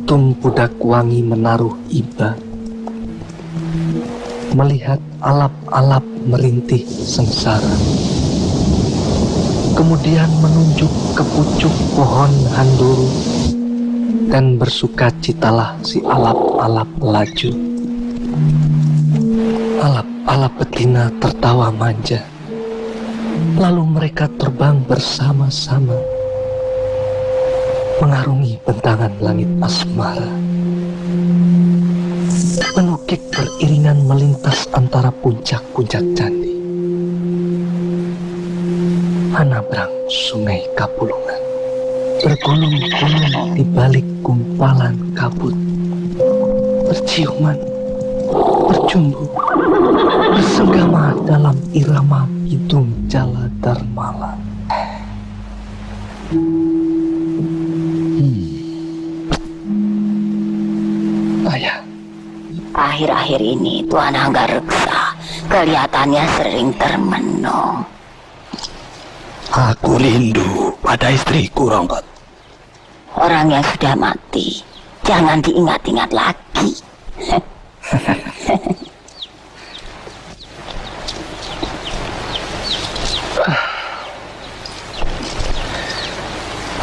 Tum Budak Wangi menaruh iba, melihat alap-alap merintih sengsara. Kemudian menunjuk ke pucuk pohon handuru, dan bersukacitalah si alap-alap laju. Alap-alap betina tertawa manja. Lalu mereka terbang bersama-sama, mengarungi bentangan langit asmara. Penukik beriringan melintas antara puncak-puncak candi. Hanabrang sungai Kapulungan bergulung-gulung di balik gumpalan kabut, berciuman, bercumbu, bersenggama dalam irama bidung jala darmala. Ayah, akhir-akhir ini Tuan Anggareksa kelihatannya sering termenung. Aku rindu pada istriku, Ronggot. Orang yang sudah mati jangan diingat-ingat lagi.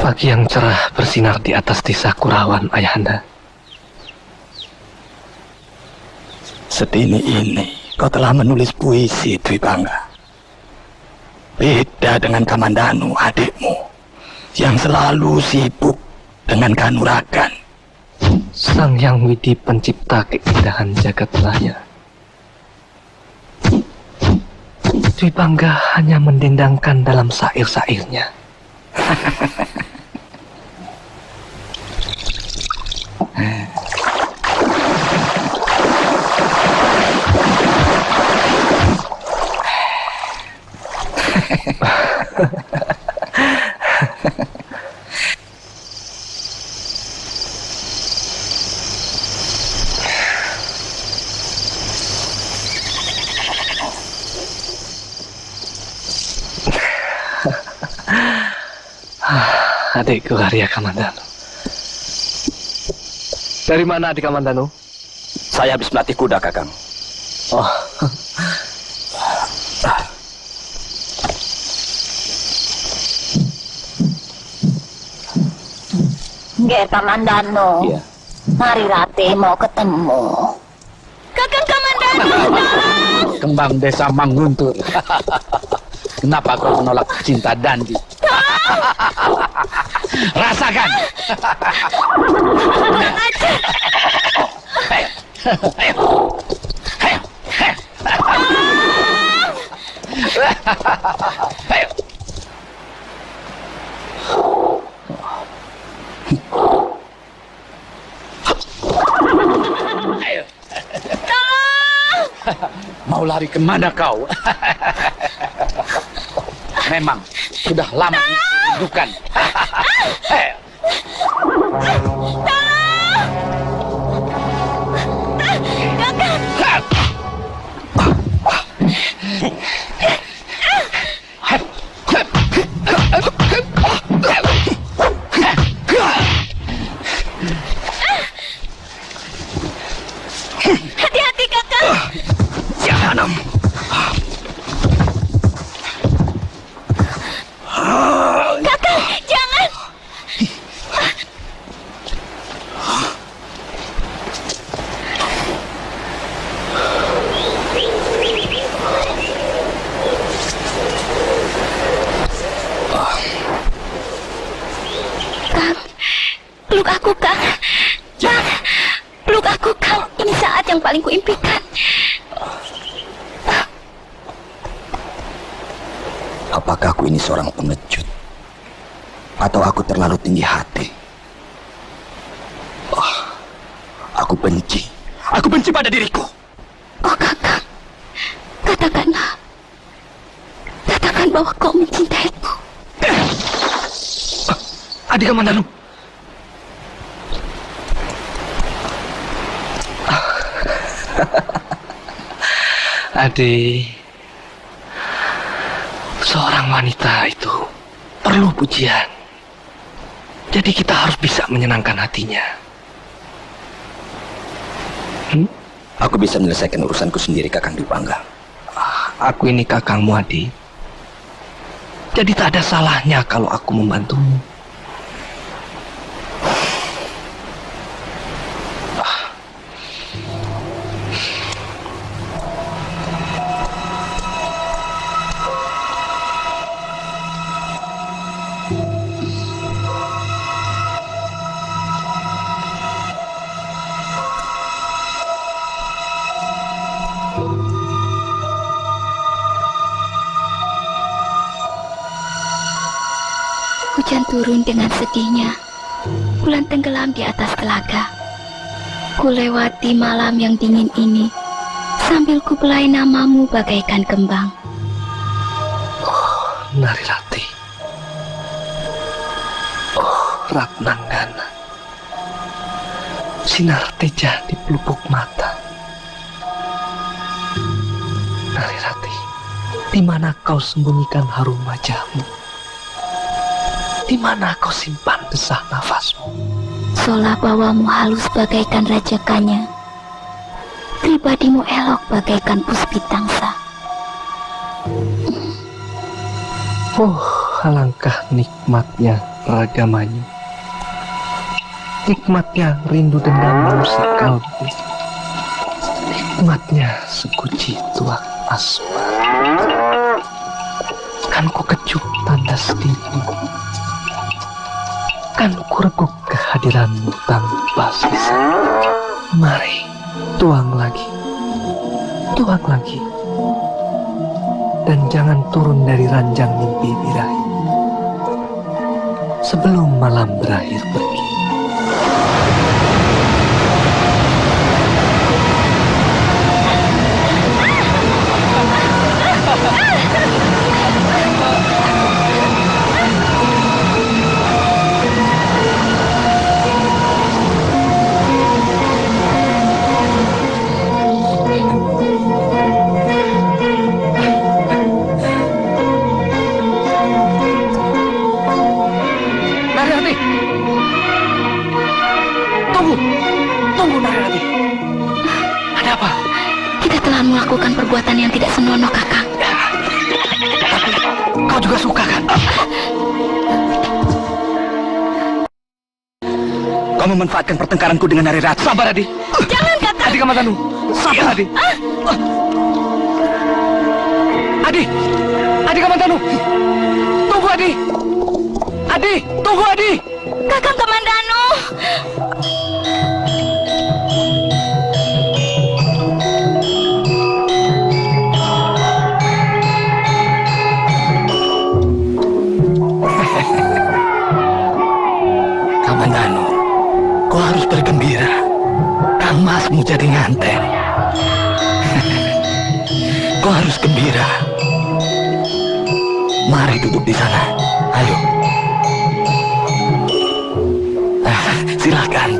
pagi yang cerah bersinar di atas desa Kurawan, Ayahanda. Sedini ini kau telah menulis puisi, Dwi Bangga. Beda dengan Kamandanu, adikmu, yang selalu sibuk dengan kanuragan. Sang Yang Widi pencipta keindahan jagat raya. Dwi Bangga hanya mendendangkan dalam syair-syairnya. Adikku Arya Kamandanu. Dari mana adik Kamandanu? Saya habis melatih kuda, Kakang. Oh. Nggih, Kamandanu. Iya. Mari Ratih mau ketemu. Kakang Kamandanu, tolong! Kembang desa Manguntur. Kenapa kau menolak cinta Dandi? Rasakan. Kurang ajar. Mau lari kemana kau? Memang sudah lama dirindukan. Hati-hati, Kakang. Jangan. Kakang, jangan. Kang, peluk aku, Kang. Kang, peluk aku, Kang. Ini saat yang paling kuimpikan. Apakah aku ini seorang pengecut? Atau aku terlalu tinggi hati? Aku benci. Aku benci pada diriku. Oh, Kakang. Katakanlah. Katakan bahwa kau mencintaiku. Adik Kamandanu. Adik, seorang wanita itu perlu pujian. Jadi kita harus bisa menyenangkan hatinya. Aku bisa menyelesaikan urusanku sendiri, Kakang Dipangga. Aku ini kakangmu, Adi. Jadi tak ada salahnya kalau aku membantumu. Hujan turun dengan sedihnya. Bulan tenggelam di atas telaga. Ku lewati malam yang dingin ini sambil ku belai namamu bagaikan kembang. Narirati. Oh, Ratnanggana. Sinar teja di pelupuk mata. Narirati, di mana kau sembunyikan harum wajahmu? Di mana kau simpan desah nafasmu? Sola bawamu halus bagaikan rajakanya. Pribadimu elok bagaikan puspitangsa. Oh, alangkah nikmatnya ragamanyu. Nikmatnya rindu dendam musik kalbu. Nikmatnya seguci tuak asmara. Kan ku kecup tanda sedihmu. Kan ku reguk kehadiranmu tanpa sisa. Mari, tuang lagi. Tuang lagi. Dan jangan turun dari ranjang mimpi birahi sebelum malam berakhir pergi. Narirati, tunggu Narirati. Ada apa? Kita telah melakukan perbuatan yang tidak senonoh, Kakang. Tapi kau juga suka kan? Kau memanfaatkan pertengkaranku dengan Narirati. Sabar, Adi. Jangan, Kakang. Adi Kamandanu. Sabar, Adi. Adi. Adi Kamandanu. Tunggu, Adi. Adi, tunggu, Adi. Kakang Kamandanu. Kamandanu, kau harus bergembira. Kang Masmu jadi nganten. Kau harus gembira. Mari duduk di sana. Ayo. Silakan.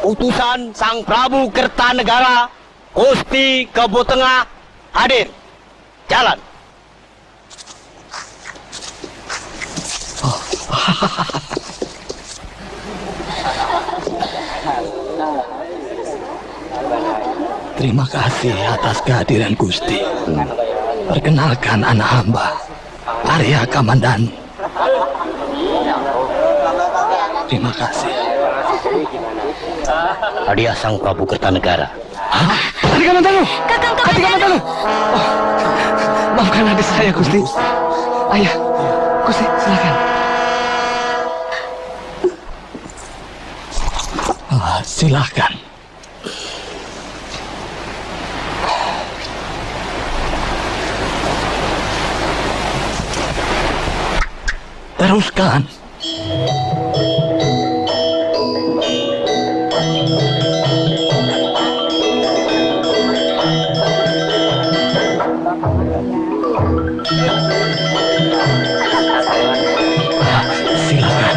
Utusan Sang Prabu Kertanegara Gusti Kebo Tengah hadir. Jalan. Terima kasih atas kehadiran Gusti. Perkenalkan anak hamba, Arya Kamandanu. Terima kasih. Hadiah Sang Prabu Kertanegara. Adi Kamandanu. Kakang Adi Kamandanu. Kamandanu. Oh, maafkan adik saya, Gusti. Ayah, Gusti, silakan. Silakan. Teruskan. Silakan.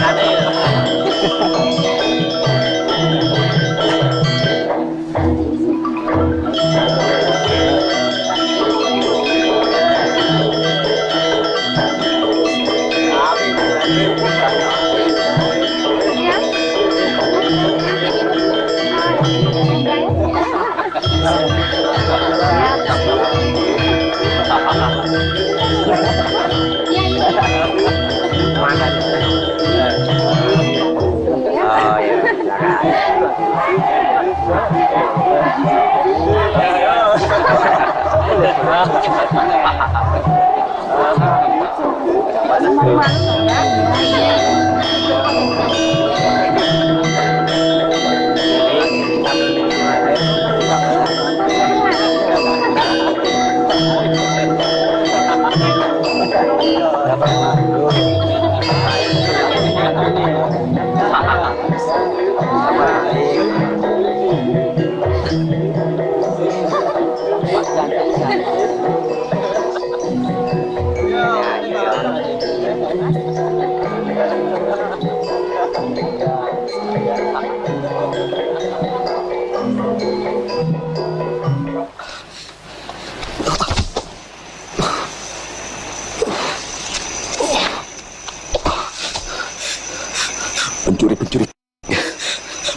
Pencuri-pencuri,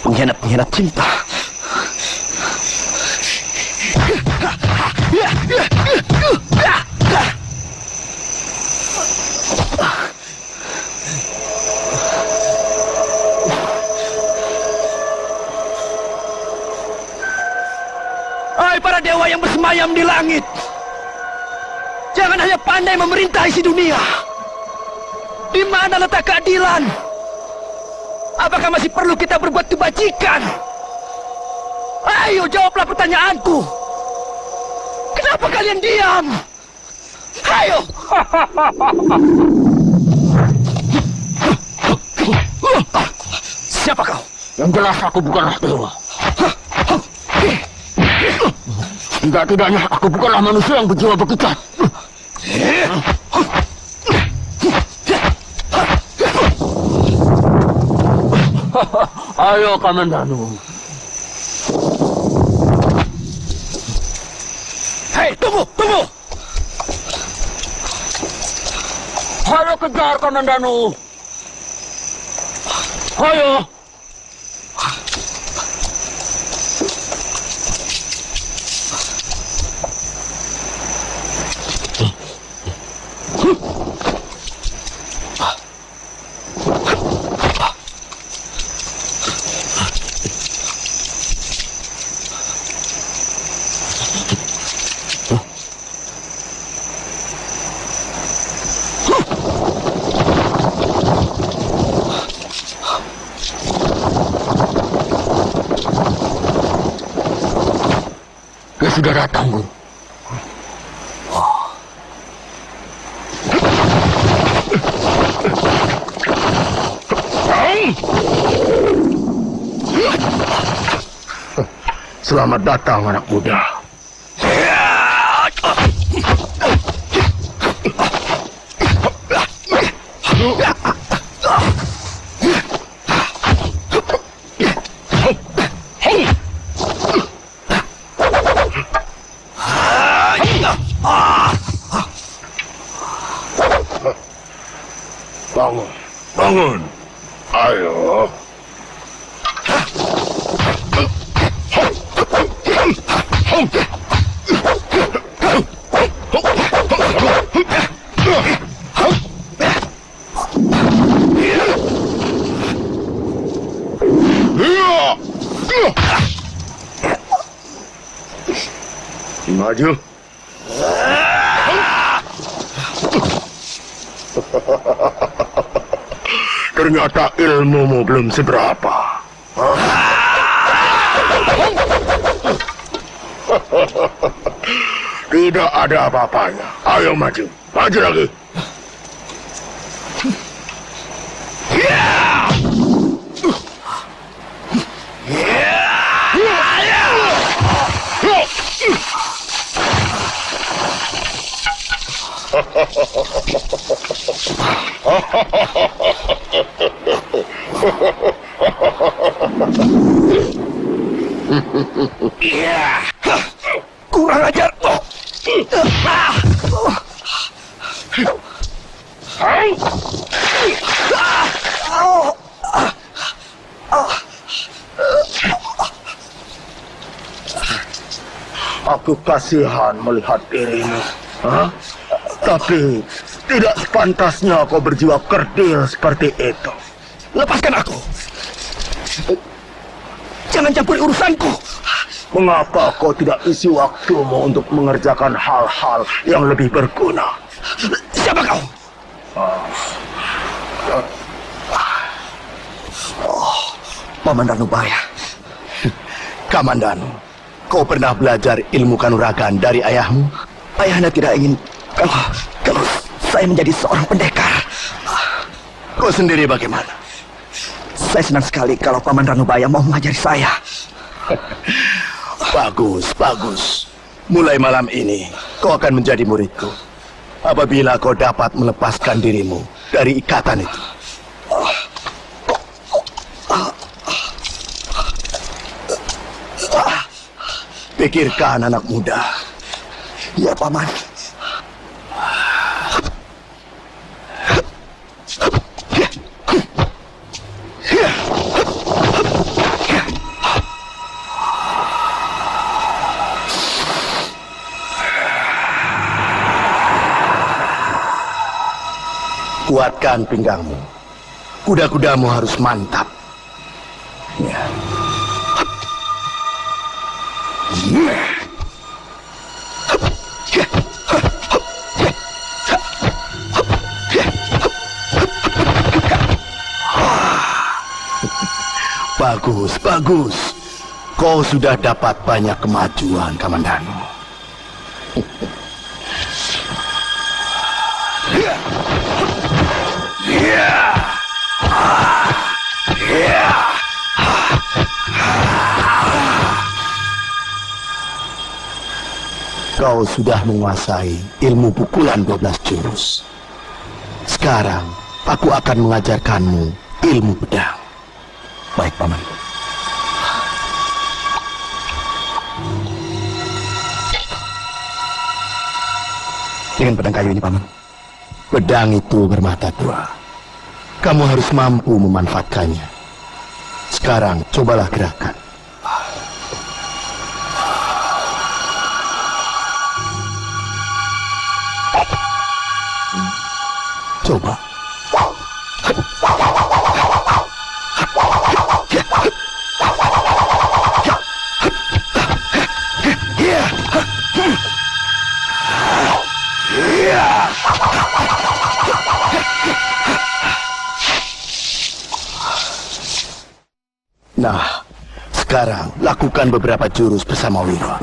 pengkhianat-pengkhianat cinta. Hai para dewa yang bersemayam di langit, jangan hanya pandai memerintah isi dunia. Di mana letak keadilan? Apakah masih perlu kita berbuat kebajikan? Ayo jawablah pertanyaanku. Kenapa kalian diam? Ayo. Siapa kau? Yang jelas aku bukanlah dewa. Tidak-tidaknya aku bukanlah manusia yang berjiwa bekicot. Ayo Kamandanu. Hei, tunggu. Ayo kejar Kamandanu. Ayo. Dia sudah datang, Guru. Selamat datang anak muda. Bangun. Ayo. Maju. Ternyata ilmumu belum seberapa. Tidak ada apa-apanya. Ayo maju. Maju lagi. Kurang ajar. Aku Aku kasihan melihat dirimu. Hah? Tapi tidak sepantasnya kau berjiwa kerdil seperti itu. Lepaskan aku. Jangan campuri urusanku. Mengapa kau tidak isi waktumu untuk mengerjakan hal-hal yang lebih berguna? Siapa kau? Paman Danubaya. Kamandanu, kau pernah belajar ilmu kanuragan dari ayahmu? Ayahanda tidak ingin kalau saya menjadi seorang pendekar. Kau sendiri bagaimana? Saya senang sekali kalau Paman Ranubaya mau mengajari saya. Bagus, bagus. Mulai malam ini, kau akan menjadi muridku. Apabila kau dapat melepaskan dirimu dari ikatan itu. Pikirkan anak muda. Ya, Paman. Kuatkan pinggangmu. Kuda-kudamu harus mantap. Ya. Bagus, bagus. Kau sudah dapat banyak kemajuan, Kamandanu. Kau sudah menguasai ilmu pukulan 12 jurus. Sekarang, aku akan mengajarkanmu ilmu pedang. Baik, Paman. Dengan pedang kayu ini, Paman. Pedang itu bermata dua. Kamu harus mampu memanfaatkannya. Sekarang, cobalah gerakan. Coba. Nah, sekarang lakukan beberapa jurus bersama Wiro.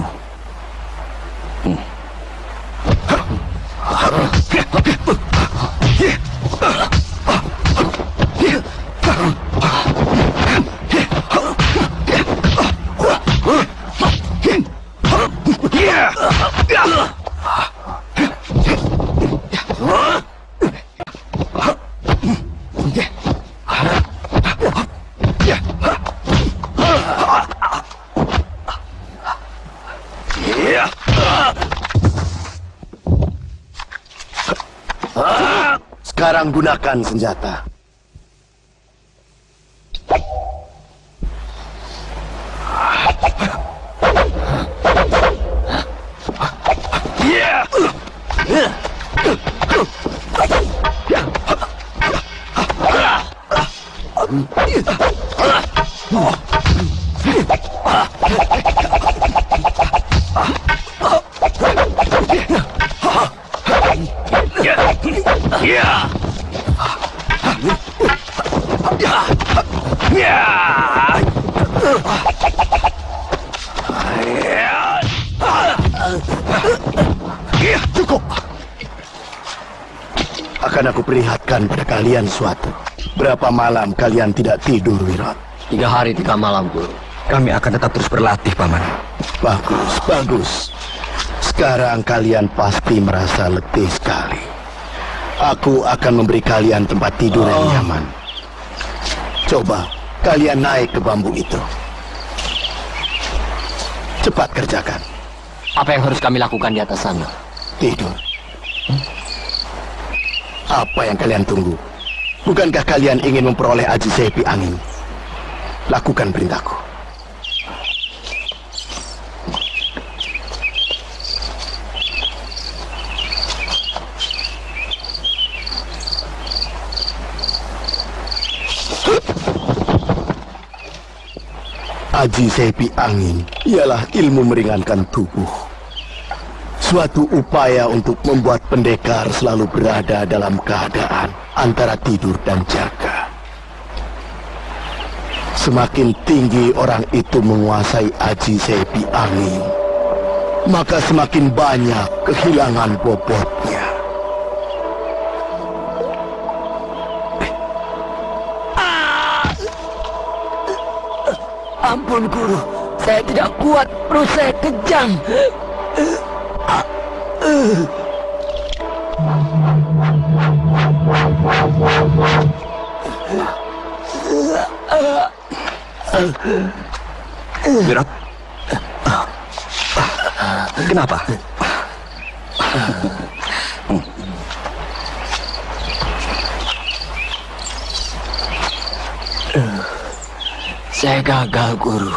Sekarang gunakan senjata. Cukup. Akan aku perlihatkan pada kalian suatu. Berapa malam kalian tidak tidur, Wirat? 3 hari 3 malam, Guru. Kami akan tetap terus berlatih, Paman. Bagus, bagus. Sekarang kalian pasti merasa letih sekali. Aku akan memberi kalian tempat tidur yang nyaman. Coba kalian naik ke bambu itu. Cepat kerjakan. Apa yang harus kami lakukan di atas sana? Tidur. Apa yang kalian tunggu? Bukankah kalian ingin memperoleh aji sepi angin? Lakukan perintahku. Aji Sepi Angin ialah ilmu meringankan tubuh. Suatu upaya untuk membuat pendekar selalu berada dalam keadaan antara tidur dan jaga. Semakin tinggi orang itu menguasai Aji Sepi Angin, maka semakin banyak kehilangan bobotnya. Ampun guru, saya tidak kuat, perut saya kejang. Wirat, kenapa? Saya gagal, guru.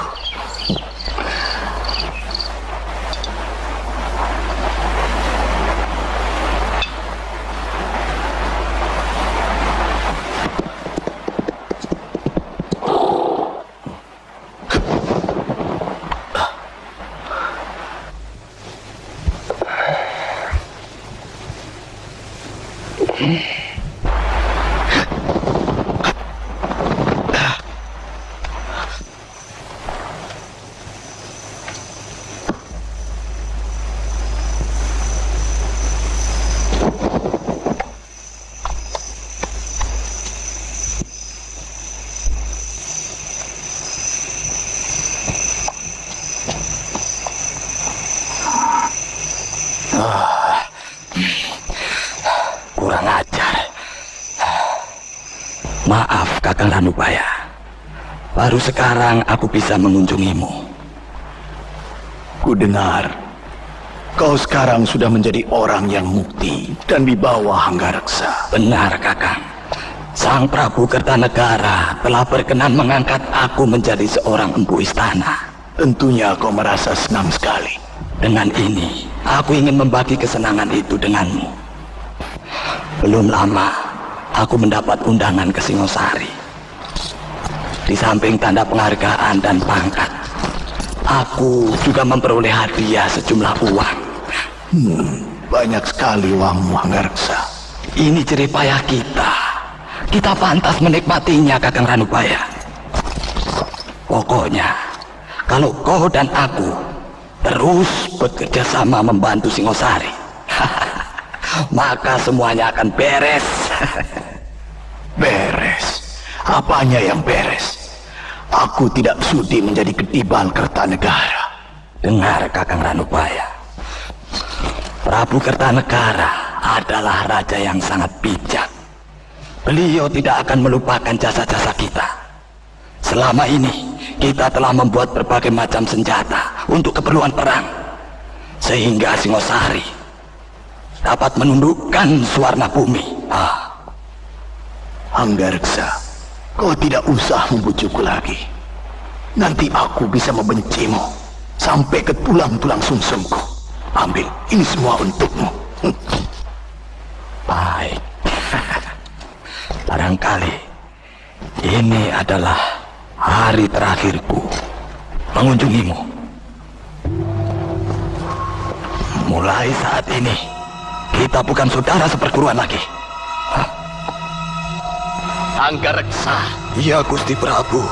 Kurang ajar. Maaf, Kakang Ranubaya. Baru sekarang aku bisa mengunjungimu. Ku dengar, kau sekarang sudah menjadi orang yang mukti dan wibawa Hanggareksa. Benar, Kakang. Sang Prabu Kertanegara telah berkenan mengangkat aku menjadi seorang empu istana. Tentunya kau merasa senang sekali. Dengan ini, aku ingin membagi kesenangan itu denganmu. Belum lama, aku mendapat undangan ke Singosari. Di samping tanda penghargaan dan pangkat, aku juga memperoleh hadiah sejumlah uang. Banyak sekali uangmu, Hanggareksa. Ini jerih payah kita. Kita pantas menikmatinya, Kakang Ranubaya. Pokoknya, kalau kau dan aku terus bekerja sama membantu Singosari, maka semuanya akan beres. Beres? Apanya yang beres? Aku tidak sudi menjadi ketibal Kertanegara. Dengar, Kakang Ranubaya. Prabu Kertanegara adalah raja yang sangat bijak. Beliau tidak akan melupakan jasa-jasa kita. Selama ini, kita telah membuat berbagai macam senjata untuk keperluan perang. Sehingga Singosari dapat menundukkan Suwarna Bumi. Hanggareksa, kau tidak usah membujukku lagi. Nanti aku bisa membencimu sampai ke tulang-tulang sumsumku. Ambil, ini semua untukmu. Baik. Barangkali ini adalah hari terakhirku mengunjungimu. Mulai saat ini, kita bukan saudara seperguruan lagi. Hanggareksa, Iya, Gusti Prabu.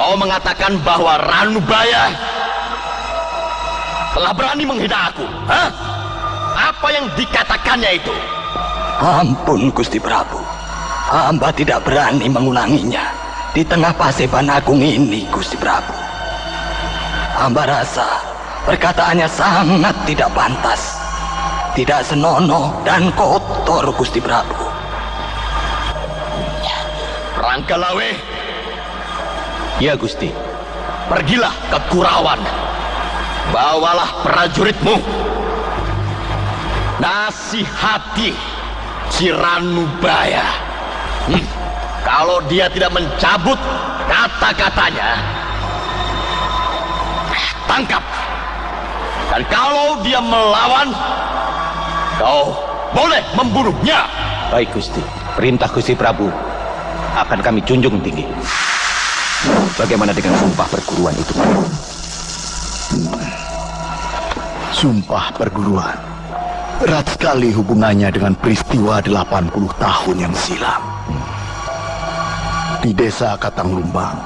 kau mengatakan bahwa Ranubaya telah berani menghina aku. Hah? Apa yang dikatakannya itu? Ampun, Gusti Prabu. Hamba tidak berani mengulanginya di tengah Paseban Agung ini, Gusti Prabu. Hamba rasa perkataannya sangat tidak pantas, tidak senonoh dan kotor, Gusti Prabu. Ranggalawe. Ya, Gusti. Pergilah ke Kurawan. Bawalah prajuritmu. Nasihati si Ranubaya. Kalau dia tidak mencabut kata-katanya, tangkap. Dan kalau dia melawan, kau boleh membunuhnya. Baik, Gusti. Perintah Gusti Prabu akan kami junjung tinggi. Bagaimana dengan sumpah perguruan itu? Sumpah perguruan erat sekali hubungannya dengan peristiwa 80 tahun yang silam. Di desa Katanglumbang,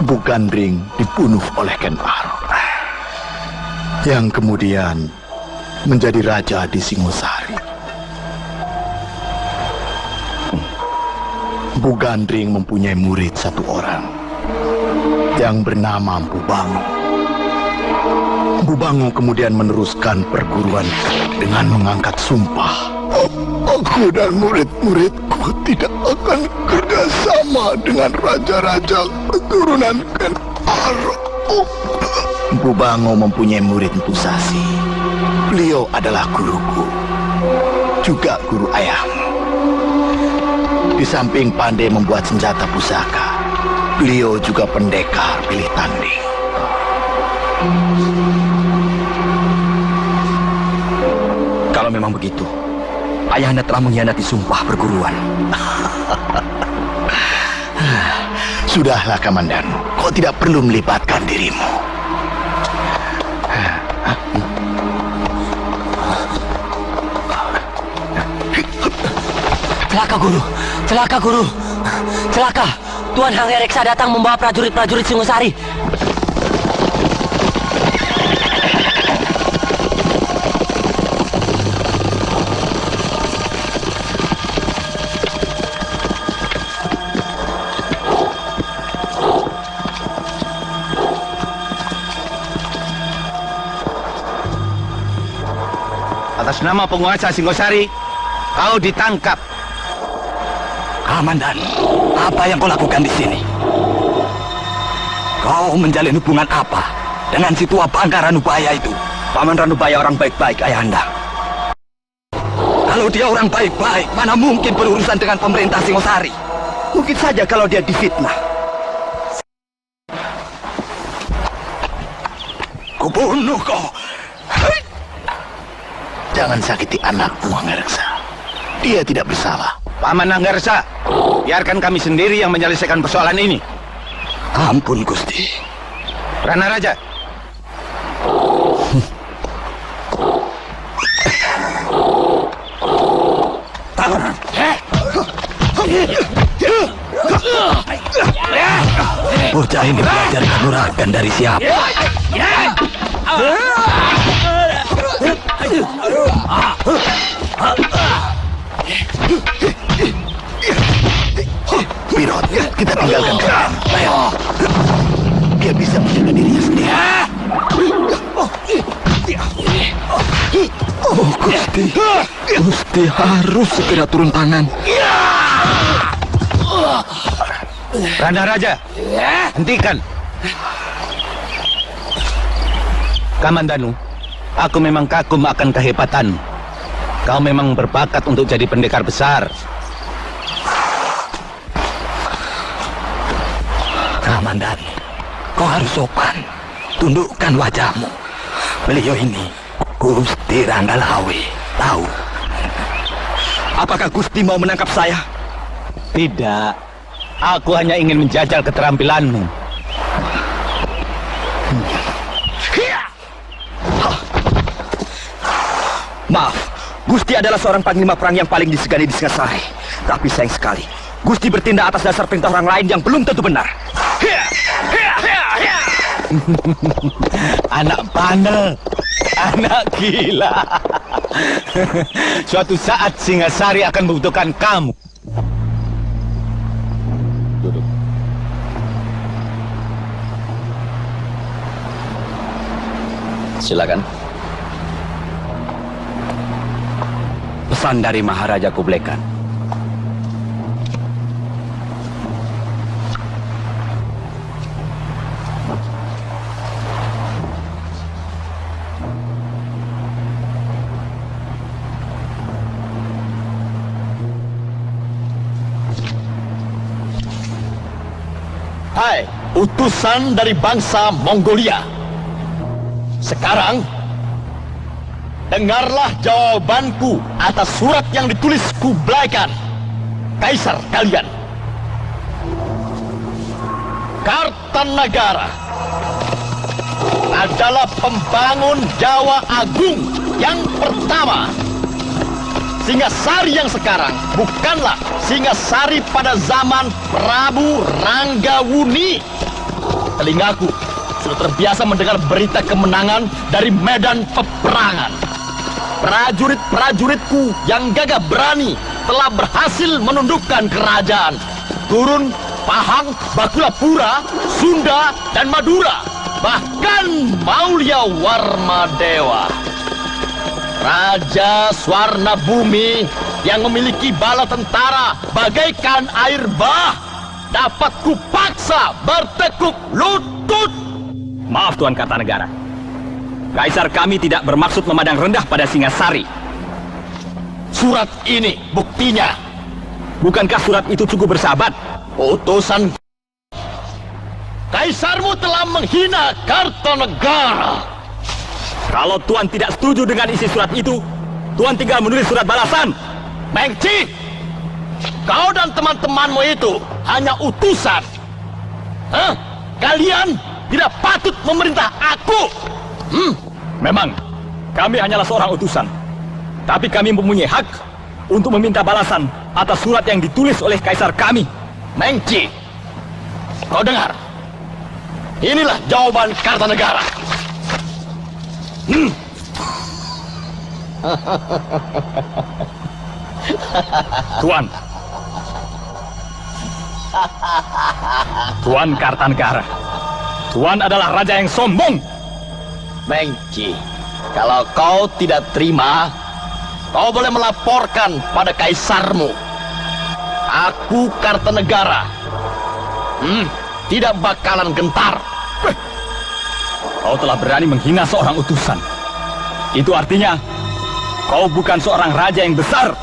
Bu Gandring dibunuh oleh Ken Arok, yang kemudian menjadi raja di Singosari. Bu Gandring mempunyai murid satu orang yang bernama Bu Bango. Bu Bango kemudian meneruskan perguruan dengan mengangkat sumpah. Aku dan murid-muridku tidak akan kerjasama dengan raja-raja keturunan Ken Arok. Bu Bango mempunyai murid Mpu Sasi. Beliau adalah guruku, juga guru ayahmu. Di samping pandai membuat senjata pusaka, beliau juga pendekar pilih tanding. Kalau memang begitu, ayahanda telah mengkhianati sumpah perguruan. Sudahlah, Kamandanu, kau tidak perlu melibatkan dirimu. Celaka guru, celaka guru, celaka. Tuan Hangga Reksa datang membawa prajurit-prajurit Singosari. Atas nama penguasa Singosari, kau ditangkap. Kamandan, apa yang kau lakukan di sini? Kau menjalin hubungan apa dengan si tua bangka Ranubaya itu? Paman Ranubaya orang baik-baik, ayahanda. Kalau dia orang baik-baik, mana mungkin berurusan dengan pemerintah Singosari? Mungkin saja kalau dia difitnah. Kubunuh kau. Jangan sakiti anakmu, Anggareksa. Dia tidak bersalah. Paman Anggarsa, biarkan kami sendiri yang menyelesaikan persoalan ini. Ampun, Gusti. Rana Raja. Bocah ini belajar kanuragan dari siapa? Mirot, kita tinggalkan dia. Ayo. Dia bisa menjaga dirinya sendiri. Oh, Gusti. Gusti harus segera turun tangan. Rana Raja, hentikan. Kamandanu, aku memang kagum akan kehebatanmu. Kau memang berbakat untuk jadi pendekar besar. Kamandan, kau harus sopan. Tundukkan wajahmu. Beliau ini Gusti Ranggalawe. Tahu? Apakah Gusti mau menangkap saya? Tidak, aku hanya ingin menjajal keterampilanmu. Maaf, Gusti adalah seorang panglima perang yang paling disegani di Singasari. Tapi sayang sekali, Gusti bertindak atas dasar perintah orang lain yang belum tentu benar. Anak bandel, anak gila. Suatu saat Singasari akan membutuhkan kamu. Duduk. Silakan. Pesan dari Maharaja Kublekan. Hai, utusan dari bangsa Mongolia. Sekarang, dengarlah jawabanku atas surat yang ditulis Kublai Khan, kaisar kalian. Kartanagara adalah pembangun Jawa Agung yang pertama. Singasari yang sekarang bukanlah Singasari pada zaman Prabu Ranggawuni. Telingaku sudah terbiasa mendengar berita kemenangan dari medan peperangan. Prajurit-prajuritku yang gagah berani telah berhasil menundukkan kerajaan Turun, Pahang, Bakulapura, Sunda, dan Madura. Bahkan Maulya Warmadewa, Raja Swarna Bumi yang memiliki bala tentara bagaikan air bah, dapat kupaksa bertekuk lutut. Maaf Tuan Kartanegara. Kaisar kami tidak bermaksud memandang rendah pada Singasari. Surat ini buktinya. Bukankah surat itu cukup bersahabat? Utusan Kaisarmu telah menghina Kartanegara. Kalau Tuan tidak setuju dengan isi surat itu, Tuan tinggal menulis surat balasan. Mengci, kau dan teman-temanmu itu hanya utusan. Kalian tidak patut memerintah aku. Memang, kami hanyalah seorang utusan. Tapi kami mempunyai hak untuk meminta balasan atas surat yang ditulis oleh kaisar kami. Mengci, kau dengar? Inilah jawaban Kartanegara. Tuan. Tuan Kartanegara. Tuan adalah raja yang sombong. Mengci, kalau kau tidak terima, kau boleh melaporkan pada kaisarmu. Aku Kartanegara tidak bakalan gentar. Kau telah berani menghina seorang utusan. Itu artinya kau bukan seorang raja yang besar,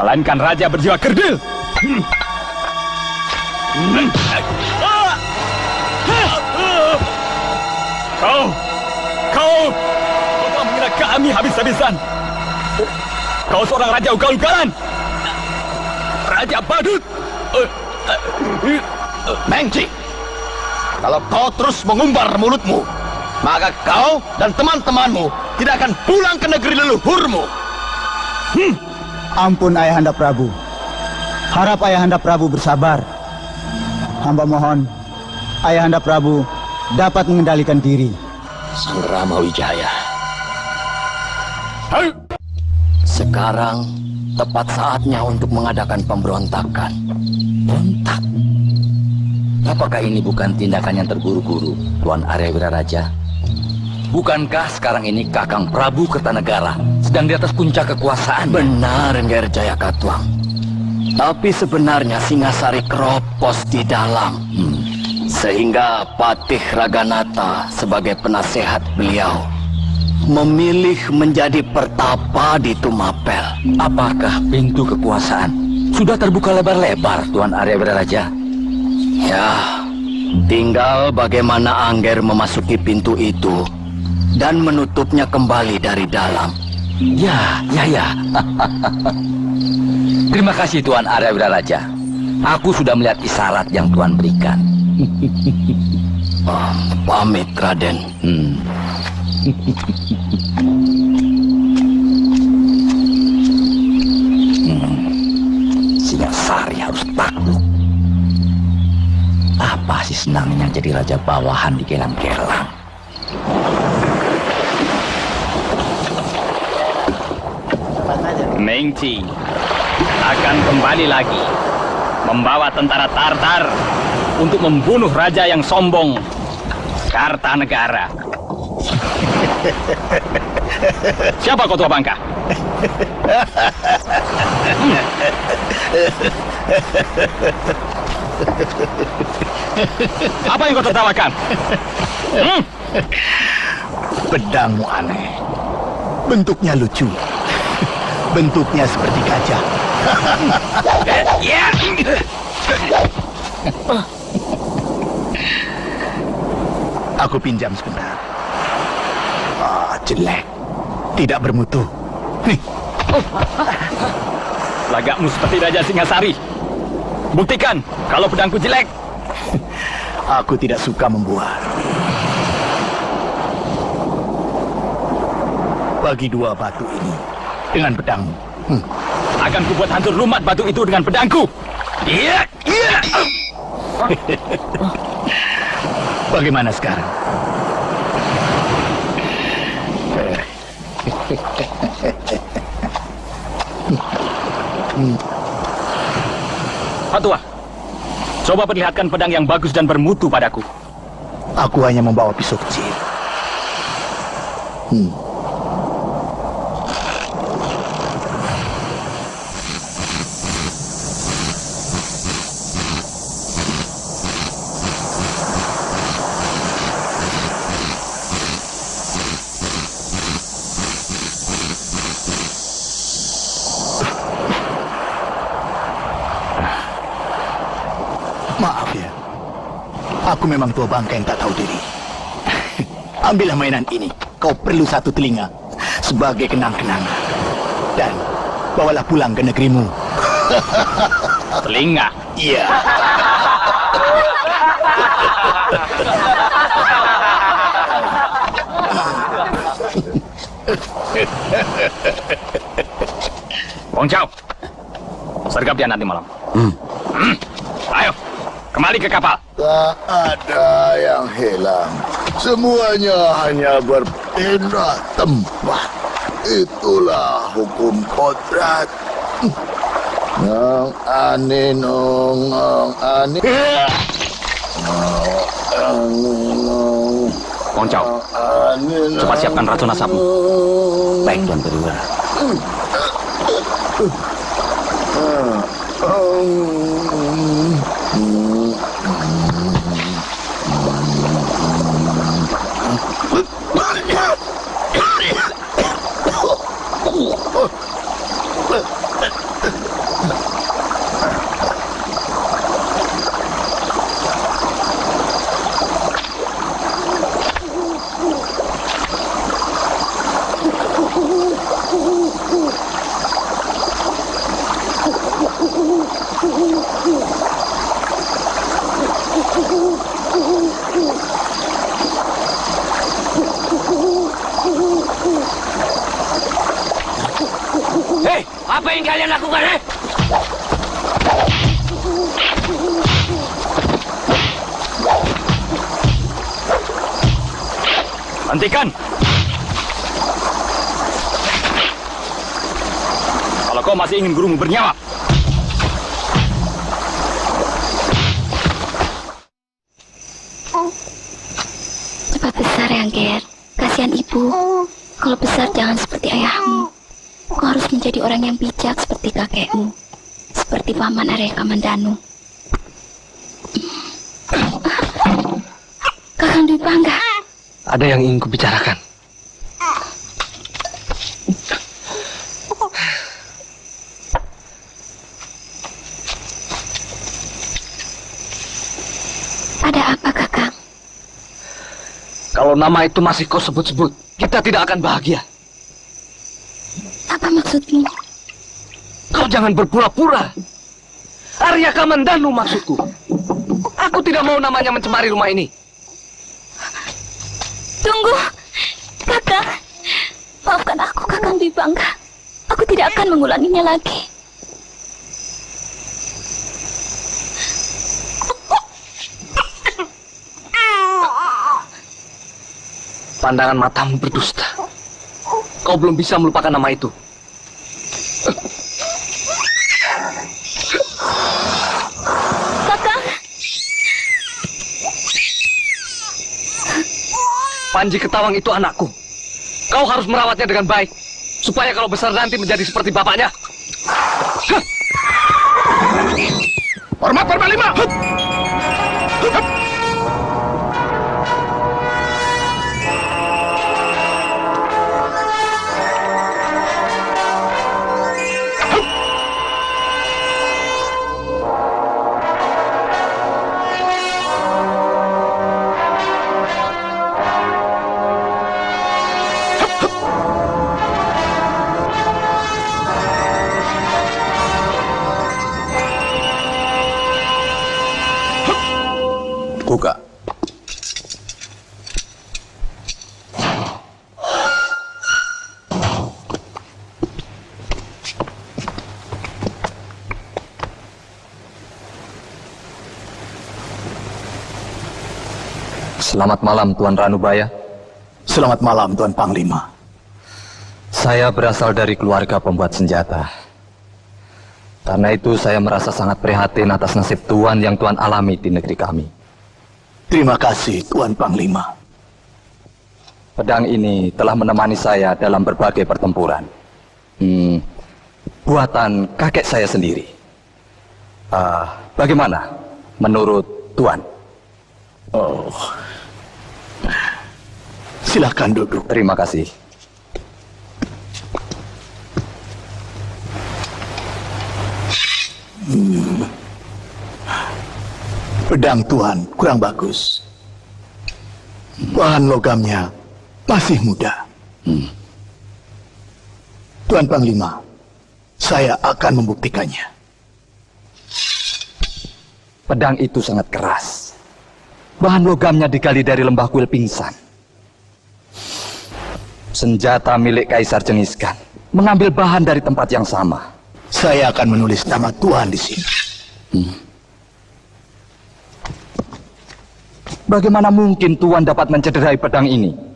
melainkan raja berjiwa kerdil. Kau telah menghina kami habis-habisan. Kau seorang raja ugal-ugalan, raja badut. Mengci, kalau kau terus mengumbar mulutmu, maka kau dan teman-temanmu tidak akan pulang ke negeri leluhurmu. Ampun Ayahanda Prabu. Harap Ayahanda Prabu bersabar. Hamba mohon Ayahanda Prabu dapat mengendalikan diri. Sang Ramawijaya. Sekarang tepat saatnya untuk mengadakan pemberontakan. Bentak. Apakah ini bukan tindakan yang terburu-buru, Tuan Arya Wiraraja? Bukankah sekarang ini Kakang Prabu Kertanegara sedang di atas puncak kekuasaan? Benar, Nger Jayakatwang. Tapi sebenarnya Singasari keropos di dalam. Sehingga Patih Raganata sebagai penasehat beliau memilih menjadi pertapa di Tumapel. Apakah pintu kekuasaan sudah terbuka lebar-lebar, Tuan Arya Wiraraja? Ya, tinggal bagaimana Angger memasuki pintu itu dan menutupnya kembali dari dalam. Ya. Terima kasih Tuan Arya Wiraraja. Aku sudah melihat isyarat yang Tuan berikan. Pamit, Raden. Singasari harus takluk. Apa sih senangnya jadi raja bawahan di Gelang-Gelang? Mengci akan kembali lagi membawa tentara Tartar untuk membunuh raja yang sombong, Kartanegara. Siapa kau tua bangka? Apa yang kau tertawakan? Pedangmu aneh. Bentuknya lucu. Bentuknya seperti gajah. Aku pinjam sebentar. Jelek. Tidak bermutu. Lagakmu seperti Raja Singasari. Buktikan kalau pedangku jelek. Aku tidak suka membuat. Bagi dua batu ini dengan pedangmu. Akan kubuat hancur lumat batu itu dengan pedangku. Iya, iya. Bagaimana sekarang? Patua, coba perlihatkan pedang yang bagus dan bermutu padaku. Aku hanya membawa pisau kecil. Maaf ya, aku memang tua bangka yang tak tahu diri. Ambillah mainan ini, kau perlu satu telinga sebagai kenang-kenangan. Dan bawalah pulang ke negerimu. Telinga? Iya. Wong Chao, sergap dia nanti malam. Ayo, kembali ke kapal. Tak ada yang hilang. Semuanya hanya berpindah tempat. Itulah hukum kodrat. Nong ane nong ane. Wong Chao, cepat siapkan racun asapmu. Baik, Tuan Perwira. Hei, apa yang kalian lakukan, Hentikan! Kalau kau masih ingin gurumu bernyawa. Cepat besar ya, Ger. Kasihan ibu. Kalau besar jangan seperti ayahmu. Kau harus menjadi orang yang bijak seperti kakekmu. Seperti Paman Arya Kamandanu. Kakang Dwi Pangga. Ada yang ingin kubicarakan. Ada apa, Kakang? Kalau nama itu masih kau sebut-sebut, kita tidak akan bahagia. Apa maksudmu? Kau jangan berpura-pura. Arya Kamandanu maksudku. Aku tidak mau namanya mencemari rumah ini. Tunggu, Kakang. Maafkan aku, Kakang Dwi Pangga. Aku tidak akan mengulanginya lagi. Pandangan matamu berdusta. Kau belum bisa melupakan nama itu. Kakang, Panji Ketawang itu anakku. Kau harus merawatnya dengan baik. Supaya kalau besar nanti menjadi seperti bapaknya. Hormat Permalima. Selamat malam, Tuan Ranubaya. Selamat malam, Tuan Panglima. Saya berasal dari keluarga pembuat senjata. Karena itu saya merasa sangat prihatin atas nasib Tuan yang Tuan alami di negeri kami. Terima kasih, Tuan Panglima. Pedang ini telah menemani saya dalam berbagai pertempuran. Buatan kakek saya sendiri. Bagaimana menurut Tuan? Oh, silakan duduk. Terima kasih. Pedang Tuan kurang bagus. Bahan logamnya masih muda. Tuan Panglima, saya akan membuktikannya. Pedang itu sangat keras. Bahan logamnya digali dari lembah kuil pingsan. Senjata milik Kaisar Genghis Khan mengambil bahan dari tempat yang sama. Saya akan menulis nama Tuan di sini. Bagaimana mungkin Tuan dapat mencederai pedang ini?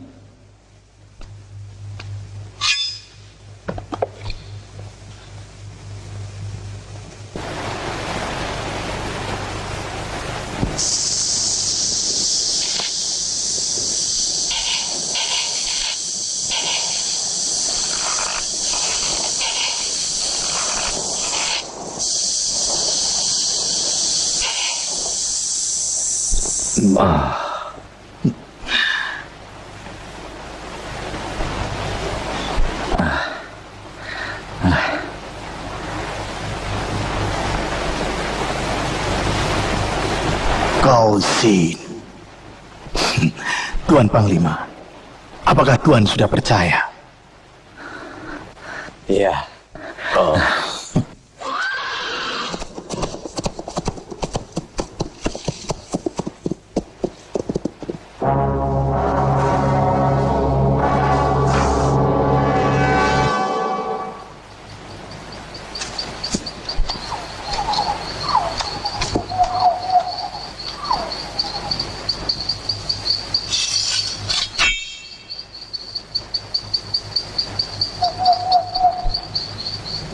Kau Sin. Tuan Panglima, apakah Tuan sudah percaya? Iya. Oh.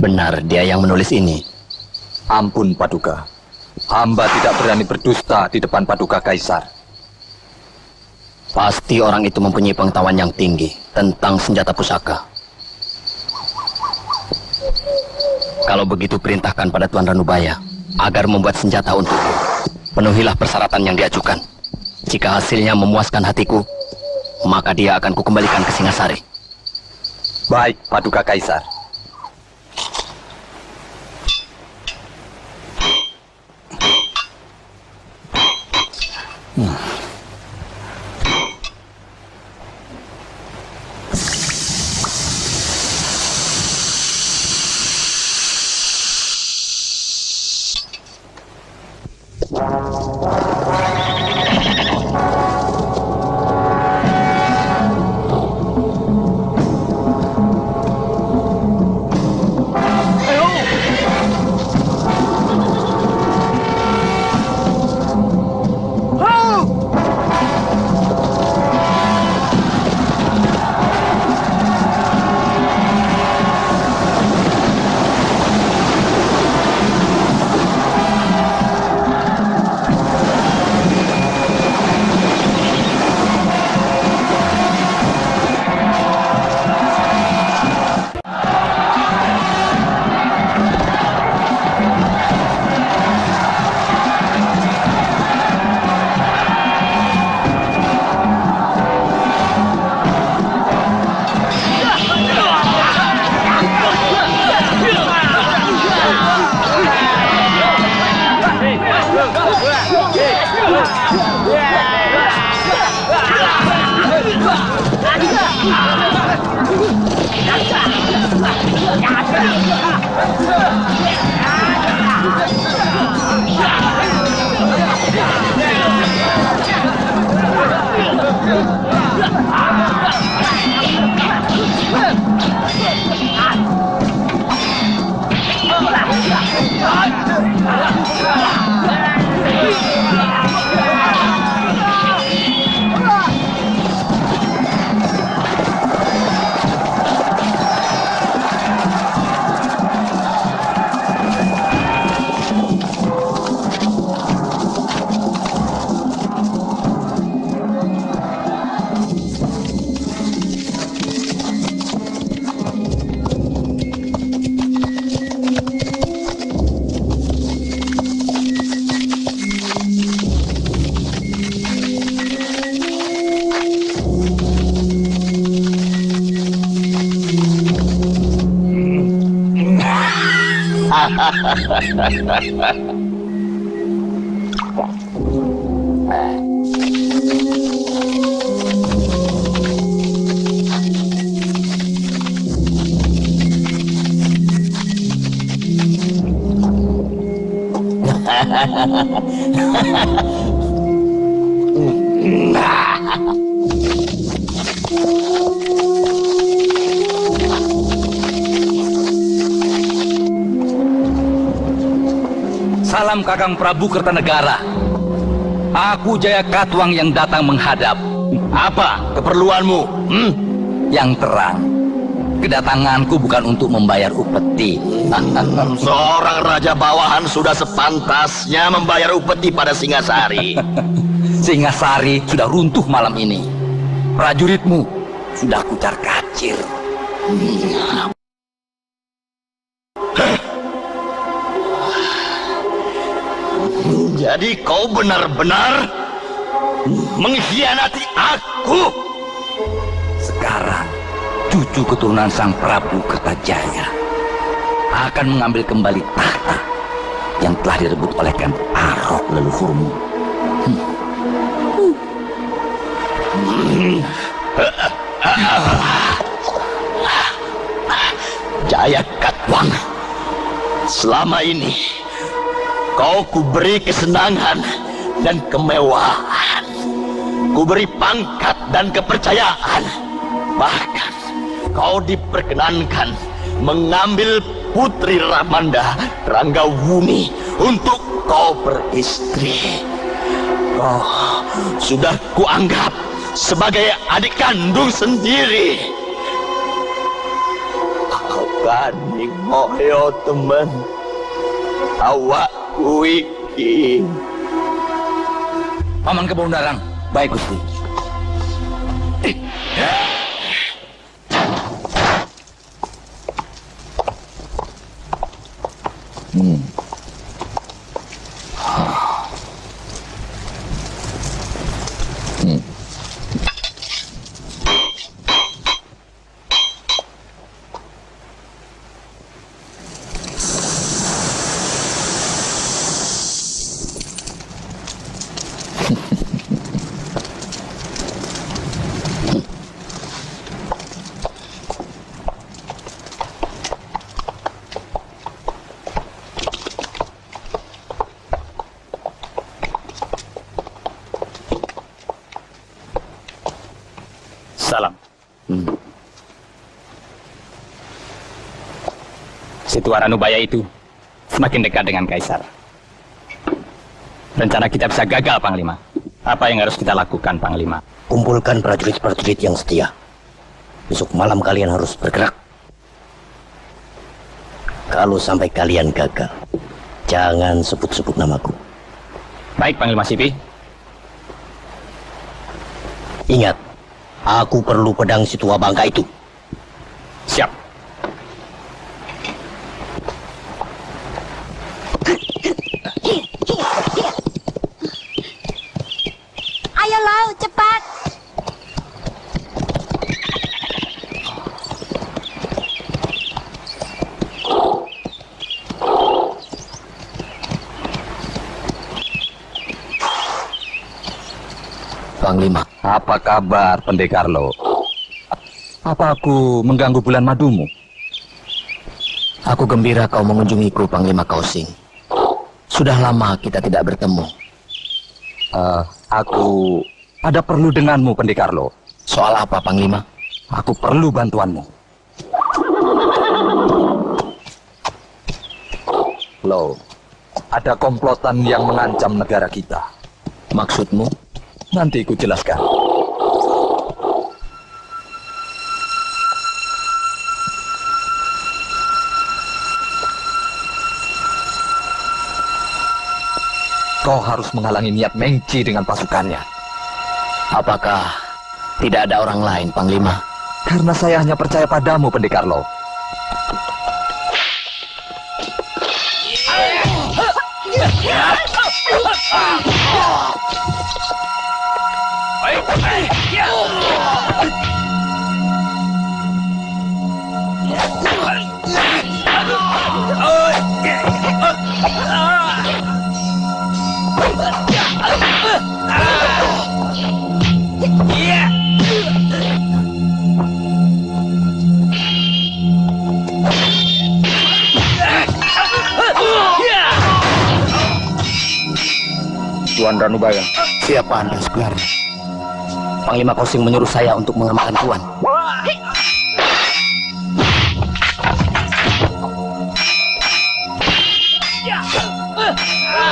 Benar, dia yang menulis ini. Ampun, Paduka. Hamba tidak berani berdusta di depan Paduka Kaisar. Pasti orang itu mempunyai pengetahuan yang tinggi tentang senjata pusaka. Kalau begitu perintahkan pada Tuan Ranubaya agar membuat senjata untukku. Penuhilah persyaratan yang diajukan. Jika hasilnya memuaskan hatiku, maka dia akan kukembalikan ke Singasari. Baik, Paduka Kaisar. Salam Kakang Prabu Kertanegara. Aku Jaya Katuang yang datang menghadap. Apa keperluanmu? Yang terang. Kedatanganku bukan untuk membayar upeti. Seorang raja bawahan sudah sepantasnya membayar upeti pada Singasari. Singasari sudah runtuh malam ini. Prajuritmu sudah kucar kacir. Jadi kau benar-benar mengkhianati aku. Sekarang cucu keturunan Sang Prabu Kertajaya akan mengambil kembali tahta yang telah direbut oleh Ken Arok leluhurmu. Jaya Katuang, selama ini kau kuberi kesenangan dan kemewahan, kuberi pangkat dan kepercayaan. Bahkan kau diperkenankan mengambil putri Ramanda Ranggawuni untuk kau beristri. Kau sudah kuanggap sebagai adik kandung sendiri. Kani moyo teman, awak iki. Paman Kebondarang, baik Gusti. Salam. Situasi Ranubaya itu semakin dekat dengan Kaisar. Rencana kita bisa gagal, Panglima. Apa yang harus kita lakukan, Panglima? Kumpulkan prajurit-prajurit yang setia. Besok malam kalian harus bergerak. Kalau sampai kalian gagal, jangan sebut-sebut namaku. Baik, Panglima Sipi. Ingat, aku perlu pedang si tua bangka itu. Siap. Ayo Lau, cepat. Panglima, Apa kabar, Pendekar Lo? Apa aku mengganggu bulan madumu? aku gembira kau mengunjungiku, Panglima Kausing. Sudah lama kita tidak bertemu. Aku ada perlu denganmu, Pendekar Lo. Soal apa, Panglima? Aku perlu bantuanmu. Lo, ada komplotan yang mengancam negara kita. Maksudmu? Nanti ku jelaskan. Kau harus menghalangi niat Mengci dengan pasukannya. Apakah tidak ada orang lain, Panglima? Karena saya hanya percaya padamu, Pendekar Lo. Tuan Ranubaya. Siapa Anda sebenarnya? Panglima Kosing menyuruh saya untuk mengamankan Tuan.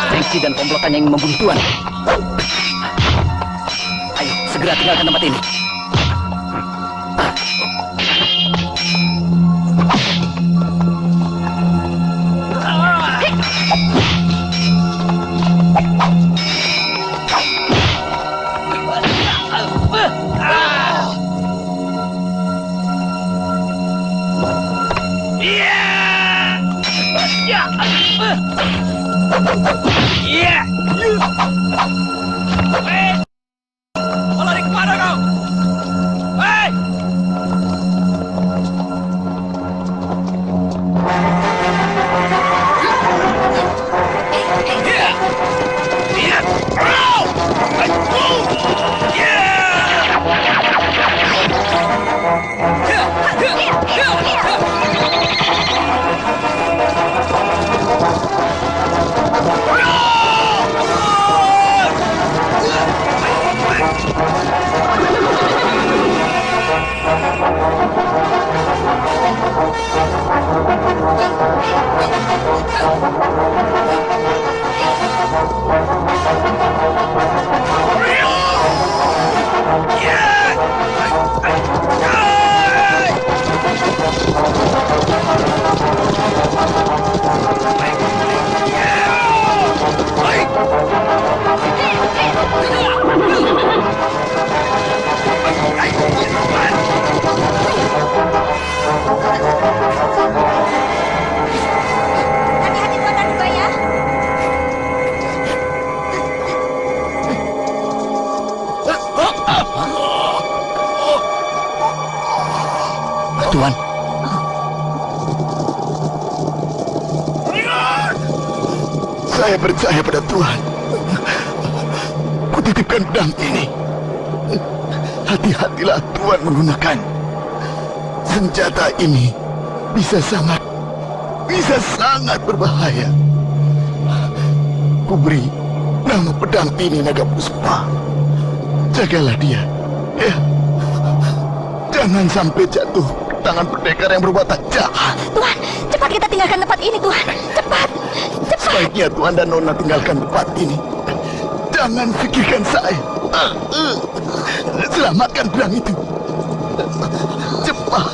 Triksi dan komplotannya ingin membunuh Tuan. Ayo, segera tinggalkan tempat ini. Lari kemana kau? Hei! Hati-hati Tuan Ranubaya. Tuan, Saya percaya pada Tuhan. Kutitipkan pedang ini. Hati-hatilah Tuhan menggunakan. Senjata ini bisa sangat berbahaya. Kuberi nama pedang ini Naga Puspa. Jagalah dia, ya. Jangan sampai jatuh ke tangan pendekar yang berwatak jahat. Tuhan, cepat kita tinggalkan tempat ini, Tuhan. Cepat, cepat. Sebaiknya Tuhan dan Nona tinggalkan tempat ini. Jangan pikirkan saya. Selamatkan pedang itu. Cepat.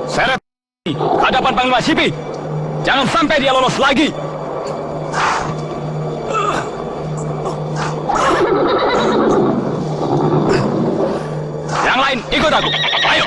Seret hadapan Panglima Sipi. Jangan sampai dia lolos lagi. Yang lain ikut aku. Ayo.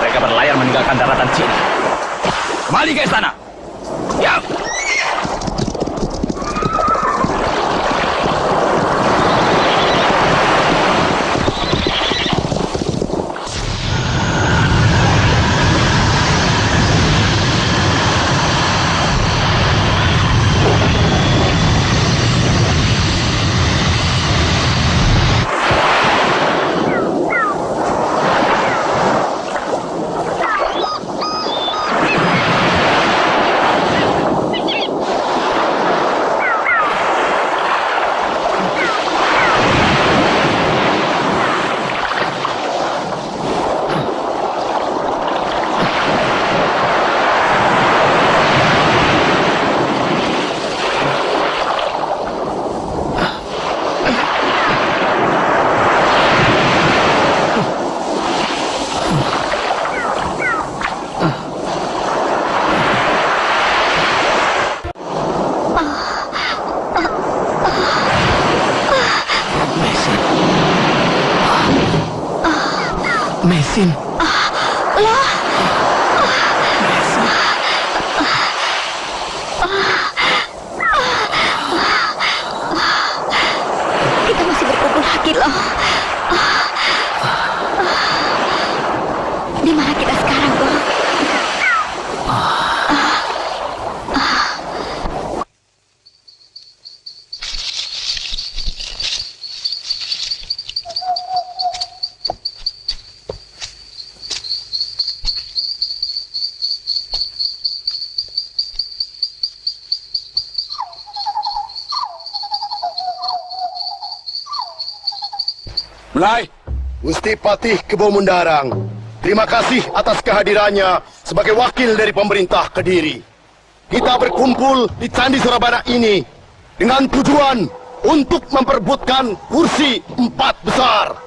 Mereka berlayar meninggalkan daratan Cina. Kembali ke istana. Ya. Mesin. Kita masih berkumpul lagi loh. Di mana kita sekarang, Bang? Mulai. Gusti Patih Kebo Mundarang, terima kasih atas kehadirannya sebagai wakil dari pemerintah Kediri. Kita berkumpul di Candi Surabana ini dengan tujuan untuk memperebutkan kursi 4 besar.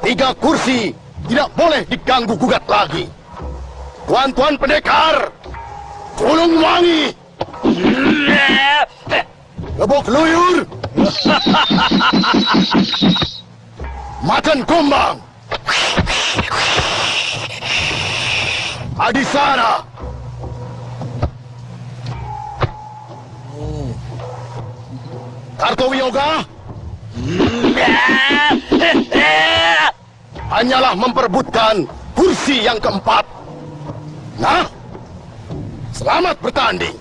3 kursi tidak boleh diganggu gugat lagi. Tuan-tuan pendekar, Tulung Wangi, Gebok Luyur, Macan Kumbang, Adisara, Kartowiyoga, hanyalah memperebutkan kursi yang keempat. Nah, selamat bertanding.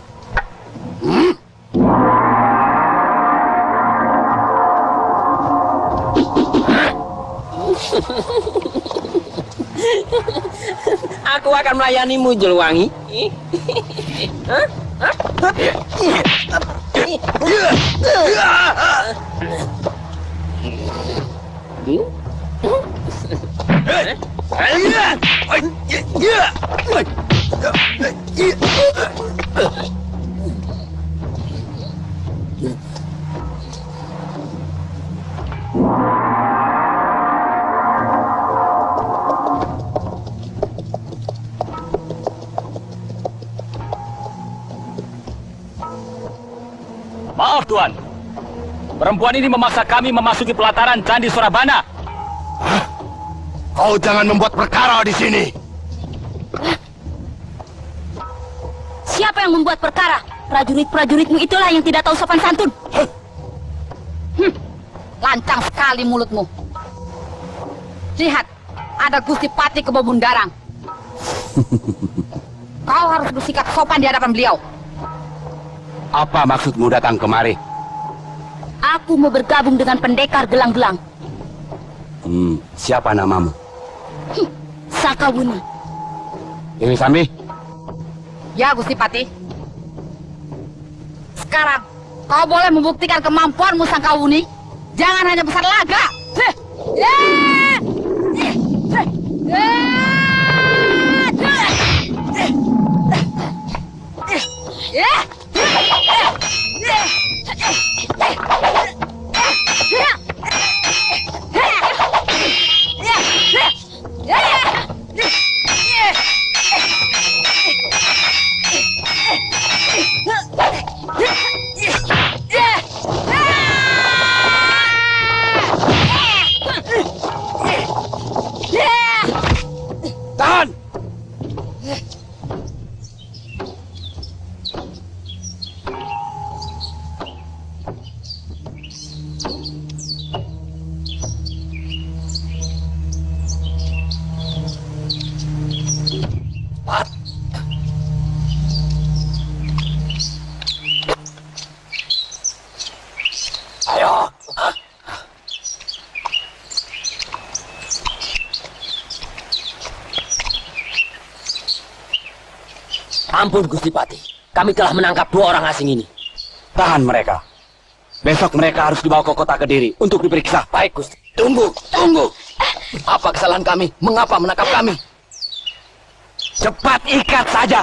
Aku akan melayanimu, Julwangi. Maaf, Tuan. Perempuan ini memaksa kami memasuki pelataran Candi Surabana. Kau jangan membuat perkara di sini. Siapa yang membuat perkara? Prajurit-prajuritmu itulah yang tidak tahu sopan santun. Lancang sekali mulutmu. Lihat, ada Gusti Patih Kebo Mundarang. Kau harus bersikap sopan di hadapan beliau. Apa maksudmu datang kemari? Aku mau bergabung dengan pendekar gelang-gelang. Siapa namamu? Sakawuni. Dewi Sambi? Ya, Gusti Patih. Sekarang, kau boleh membuktikan kemampuanmu, Sangkawuni. Jangan hanya besar laga. Tahan! Ampun, Gusti Patih. Kami telah menangkap 2 orang asing ini. Tahan mereka. Besok mereka harus dibawa ke kota Kediri untuk diperiksa. Baik, Gusti. Tunggu. Apa kesalahan kami? Mengapa menangkap kami? Cepat ikat saja.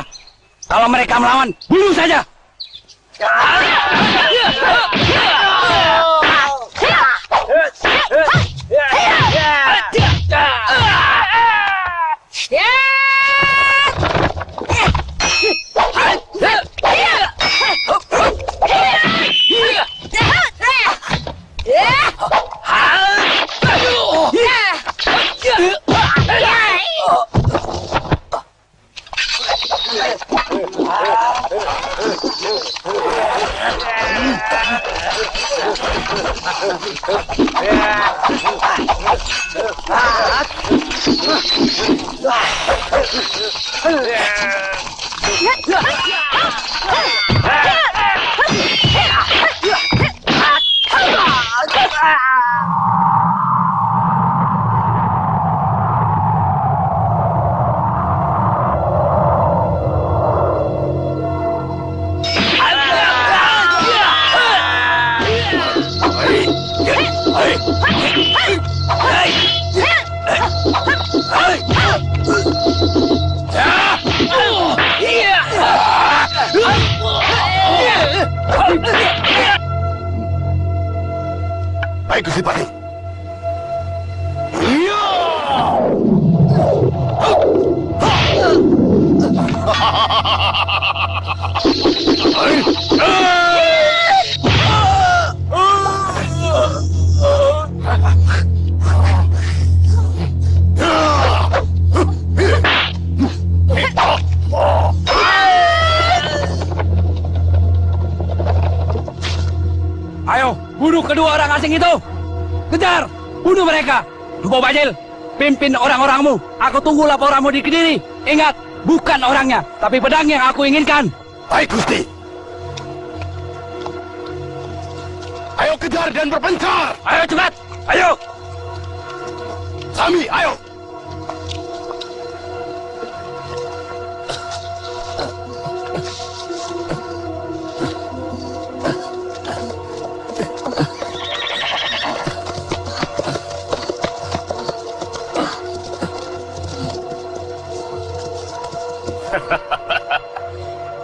Kalau mereka melawan, bunuh saja. Baik, Gusti Patih. Ayo, bunuh kedua orang asing itu. Kejar, bunuh mereka. Dubo Bajil, pimpin orang-orangmu. Aku tunggu laporanmu di Kediri. Ingat, bukan orangnya, tapi pedang yang aku inginkan. Baik, Gusti. Ayo kejar dan berpencar. Ayo cepat, ayo. Sami, ayo.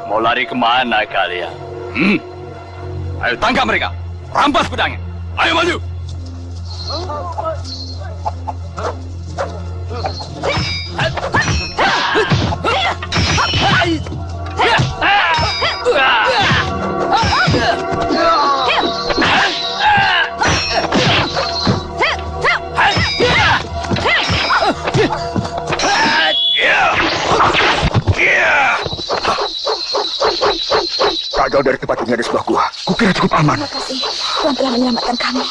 Mau lari kemana kalian? Ayo tangkap mereka. Rampas pedangnya. Ayo maju. Tak jauh dari tempat ini ada sebuah gua. Kukira cukup aman. Terima kasih. Tuhan telah menyelamatkan kami.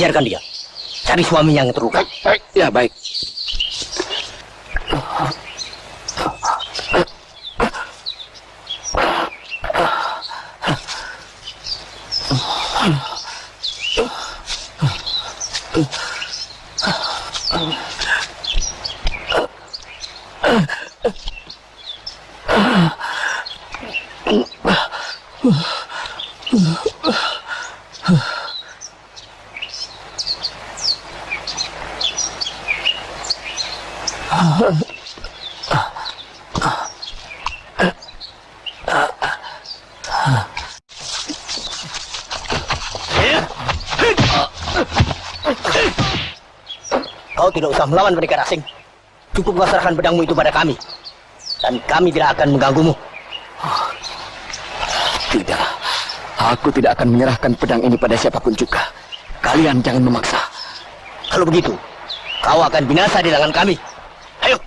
Biarkan dia. Cari suaminya yang terluka. Baik, ya baik. Kau tidak usah melawan pendekar asing. Cukup kau serahkan pedangmu itu pada kami. Dan kami tidak akan mengganggumu. Tidak. Aku tidak akan menyerahkan pedang ini pada siapapun juga. Kalian jangan memaksa. Kalau begitu, kau akan binasa di tangan kami. Ayo.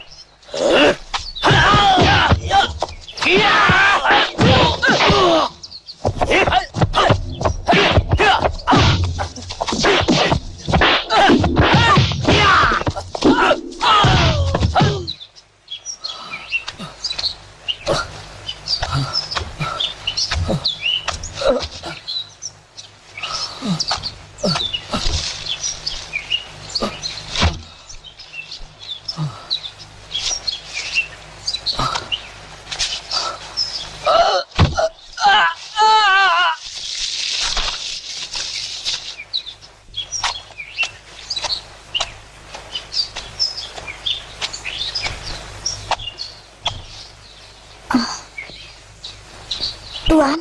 Tuan.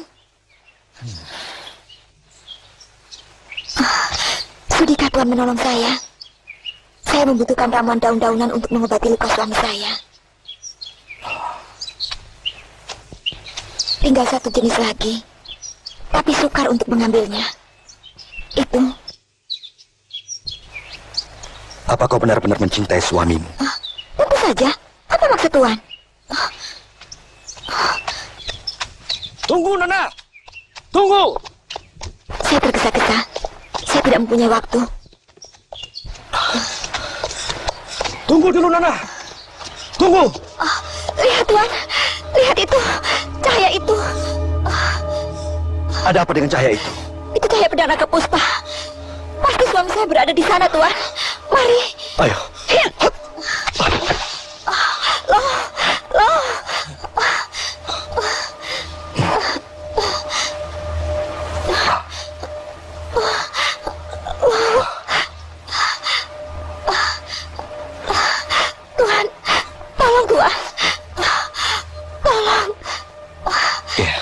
Sudikah Tuan menolong saya? Saya membutuhkan ramuan daun-daunan untuk mengobati luka suami saya. Tinggal satu jenis lagi, tapi sukar untuk mengambilnya. Itu. Apa kau benar-benar mencintai suamimu? Tentu saja. Apa maksud Tuan? Tunggu, Nona! Tunggu! Saya tergesa-gesa. Saya tidak mempunyai waktu. Tunggu dulu, Nona! Tunggu! Lihat, Tuan. Lihat itu. Cahaya itu. Ada apa dengan cahaya itu? Itu cahaya pedang Naga Puspa. Pasti suami saya berada di sana, Tuan. Mari. Ayo. Loh. Tuhan, tolong Tuhan. Tolong. Ya.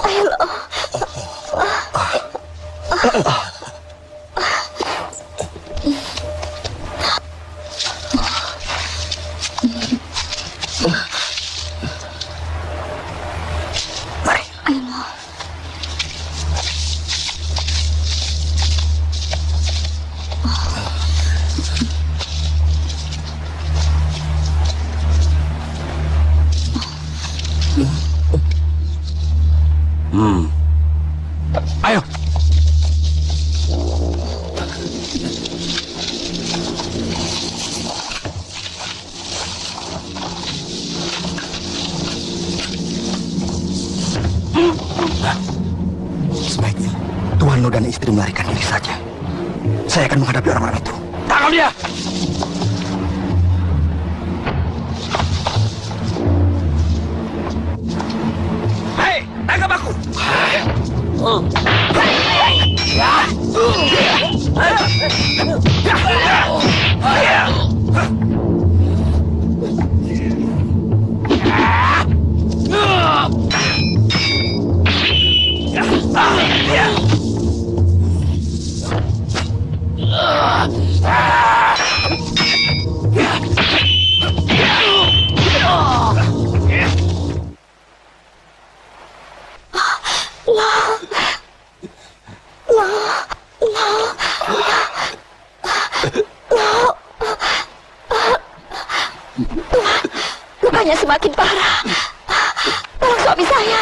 Ayo. Mari. Ayo. Ayo! Sebaiknya Tuan Lo dan istri melarikan diri saja. Saya akan menghadapi orang-orang itu. Tangkap dia! Hei, tangkap aku! Tuhan, lukanya semakin parah. Tolong suami saya.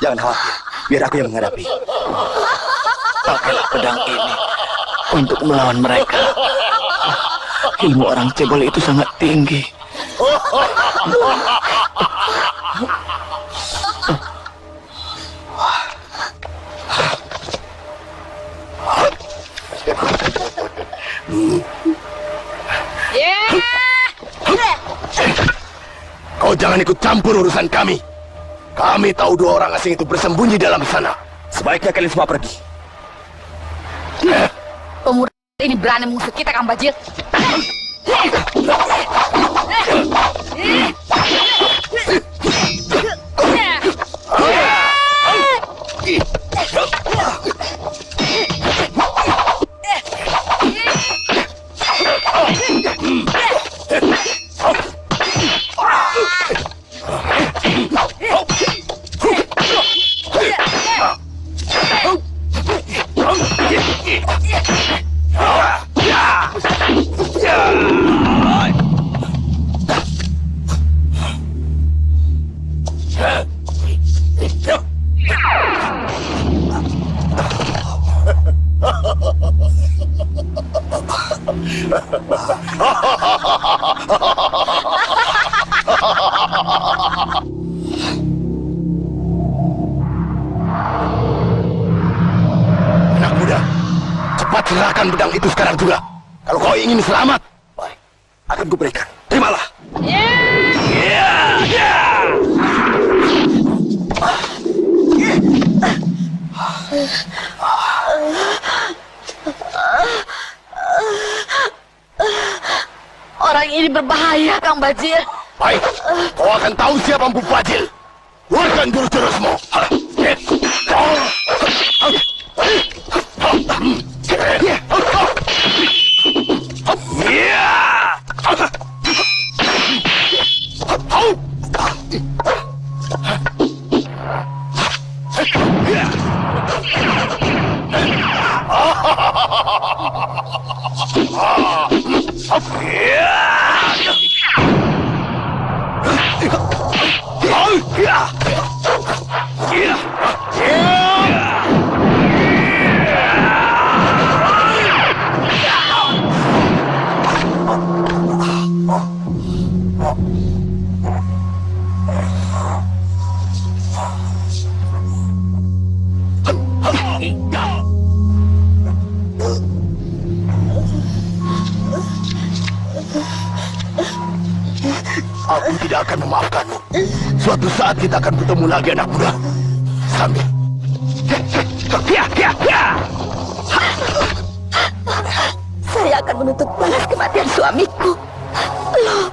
Jangan khawatir, biar aku yang menghadapi. Pakailah pedang ini untuk melawan mereka. Ilmu orang cebol itu sangat tinggi. Kau jangan ikut campur urusan kami. Kami tahu dua orang asing itu bersembunyi dalam sana. Sebaiknya kalian semua pergi. Pemuda ini berani mengusir kita, Kang Bajil. Anak muda, cepat serahkan pedang itu sekarang juga. Kalau kau ingin selamat, baik, akan kuberikan. Terimalah. Orang ini berbahaya, Kang Bajil. Baik, kau akan tahu siapa Empu Bajil. Keluarkan jurus-jurusmu. Aku tidak akan memaafkanmu. Suatu saat kita akan bertemu lagi, anak muda. Sambil. Saya akan menuntut balas kematian suamiku. Loh,